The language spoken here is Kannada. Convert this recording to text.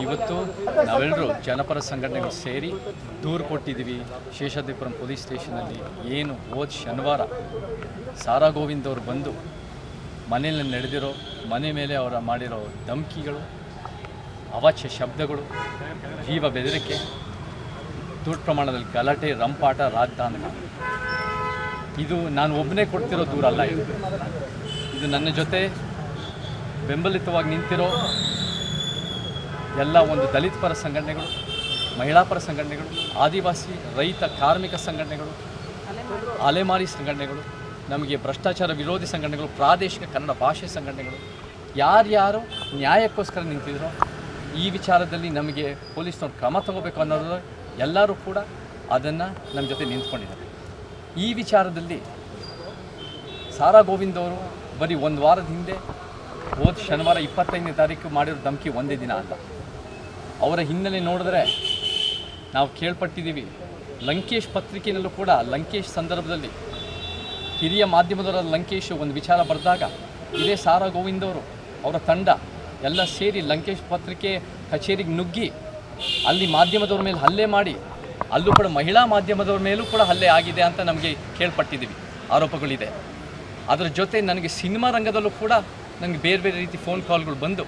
ಇವತ್ತು ನಾವೆಲ್ಲರೂ ಜನಪರ ಸಂಘಟನೆಗಳು ಸೇರಿ ದೂರು ಕೊಟ್ಟಿದ್ದೀವಿ ಶೇಷಾದ್ರಿಪುರಂ ಪೊಲೀಸ್ ಸ್ಟೇಷನಲ್ಲಿ. ಏನು ಹೋದ ಶನಿವಾರ ಸಾರಾ ಗೋವಿಂದ್ ಅವರು ಬಂದು ಮನೆಯಲ್ಲಿ ನಡೆದಿರೋ ಮನೆ ಮೇಲೆ ಅವರ ಮಾಡಿರೋ ಧಮಕಿಗಳು, ಅವಾಚ್ಯ ಶಬ್ದಗಳು, ಜೀವ ಬೆದರಿಕೆ, ದೊಡ್ಡ ಪ್ರಮಾಣದಲ್ಲಿ ಗಲಾಟೆ, ರಂಪಾಟ, ರಾದ್ಧಾಂತ, ಇದು ನಾನು ಒಬ್ಬನೇ ಕೊಡ್ತಿರೋ ದೂರ ಅಲ್ಲ. ಇದು ನನ್ನ ಜೊತೆ ಬೆಂಬಲಿತವಾಗಿ ನಿಂತಿರೋ ಎಲ್ಲ ಒಂದು ದಲಿತ ಪರ ಸಂಘಟನೆಗಳು, ಮಹಿಳಾ ಪರ ಸಂಘಟನೆಗಳು, ಆದಿವಾಸಿ ರೈತ ಕಾರ್ಮಿಕ ಸಂಘಟನೆಗಳು, ಅಲೆಮಾರಿ ಸಂಘಟನೆಗಳು, ನಮಗೆ ಭ್ರಷ್ಟಾಚಾರ ವಿರೋಧಿ ಸಂಘಟನೆಗಳು, ಪ್ರಾದೇಶಿಕ ಕನ್ನಡ ಭಾಷೆ ಸಂಘಟನೆಗಳು, ಯಾರ್ಯಾರು ನ್ಯಾಯಕ್ಕೋಸ್ಕರ ನಿಂತಿದ್ರು ಈ ವಿಚಾರದಲ್ಲಿ ನಮಗೆ ಪೊಲೀಸ್ನವ್ರು ಕ್ರಮ ತಗೋಬೇಕು ಅನ್ನೋದು ಎಲ್ಲರೂ ಕೂಡ ಅದನ್ನು ನಮ್ಮ ಜೊತೆ ನಿಂತ್ಕೊಂಡಿದ್ದಾರೆ. ಈ ವಿಚಾರದಲ್ಲಿ ಸಾರಾ ಗೋವಿಂದ್ ಅವರು ಬರೀ ಒಂದು ವಾರದ ಹಿಂದೆ ಹೋದ ಶನಿವಾರ 25ನೇ ತಾರೀಕು ಮಾಡಿರೋ ಧಮಕಿ ಒಂದೇ ದಿನ ಅಲ್ಲ. ಅವರ ಹಿನ್ನೆಲೆ ನೋಡಿದ್ರೆ ನಾವು ಕೇಳ್ಪಟ್ಟಿದ್ದೀವಿ. ಲಂಕೇಶ್ ಪತ್ರಿಕೆಯಲ್ಲೂ ಕೂಡ ಲಂಕೇಶ್ ಸಂದರ್ಭದಲ್ಲಿ ಹಿರಿಯ ಮಾಧ್ಯಮದವರ ಲಂಕೇಶ್ ಒಂದು ವಿಚಾರ ಬರೆದಾಗ ಇದೇ ಸಾರಾ ಗೋವಿಂದ್ ಅವರು ಅವರ ತಂಡ ಎಲ್ಲ ಸೇರಿ ಲಂಕೇಶ್ ಪತ್ರಿಕೆ ಕಚೇರಿಗೆ ನುಗ್ಗಿ ಅಲ್ಲಿ ಮಾಧ್ಯಮದವ್ರ ಮೇಲೆ ಹಲ್ಲೆ ಮಾಡಿ, ಅಲ್ಲೂ ಕೂಡ ಮಹಿಳಾ ಮಾಧ್ಯಮದವ್ರ ಮೇಲೂ ಕೂಡ ಹಲ್ಲೆ ಆಗಿದೆ ಅಂತ ನಮಗೆ ಕೇಳ್ಪಟ್ಟಿದ್ದೀವಿ, ಆರೋಪಗಳಿದೆ. ಅದರ ಜೊತೆ ನನಗೆ ಸಿನಿಮಾ ರಂಗದಲ್ಲೂ ಕೂಡ ನನಗೆ ಬೇರೆ ಬೇರೆ ರೀತಿ ಫೋನ್ ಕಾಲ್ಗಳು ಬಂದು